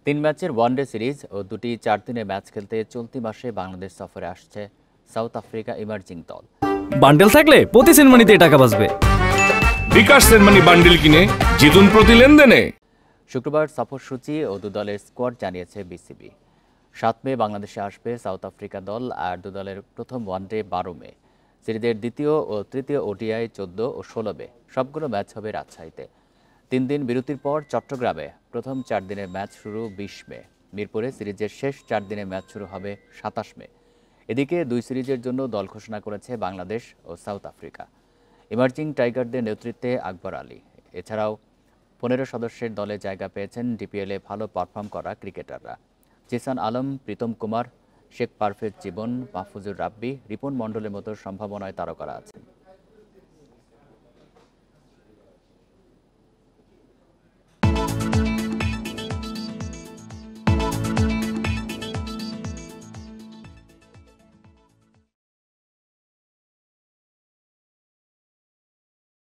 তিন ম্যাচের one day series ও দুটি 4 দিনের ম্যাচ খেলতে চলতি মাসে বাংলাদেশ সফরে আসছে সাউথ আফ্রিকা ইমার্জিং দল। বান্ডেল থাকলে প্রতি সেনমানিতে টাকা বাঁচবে। বিকাশ সেনমানি বান্ডেল কিনে জিতুন প্রতি লেনদেনে। শুক্রবার সফরসূচি ও দু দলের স্কোয়াড জানিয়েছে বিসিবি। 7 মে বাংলাদেশে আসবে সাউথ আফ্রিকা দল, আর দু দলের প্রথম ওয়ানডে 12 মে। সিরিজের দ্বিতীয় ও তৃতীয় ওডিআই 14 ও 16 মে। সবগুলো ম্যাচ হবে রাজশাহীতে। 3 দিন বিরতির পর চট্টগ্রামে প্রথম 4 দিনের ম্যাচ শুরু 20 মে। মিরপুরে সিরিজের শেষ 4 দিনের ম্যাচ শুরু হবে 27 মে। এদিকে দুই সিরিজের জন্য দল ঘোষণা করেছে বাংলাদেশ ও সাউথ আফ্রিকা। ইমার্জিং টাইগারদের নেতৃত্বে আকবর আলী। এছাড়াও 15 সদস্যের দলে জায়গা পেয়েছেন ডিপিএলে ভালো পারফর্ম করা ক্রিকেটাররা। জিসান আলম, প্রীতম কুমার, শেখ পারভেজ জীবন, মাহফুজুর রাব্বি, রিপন মণ্ডলের মতো সম্ভাবনায় তারকারা আছেন।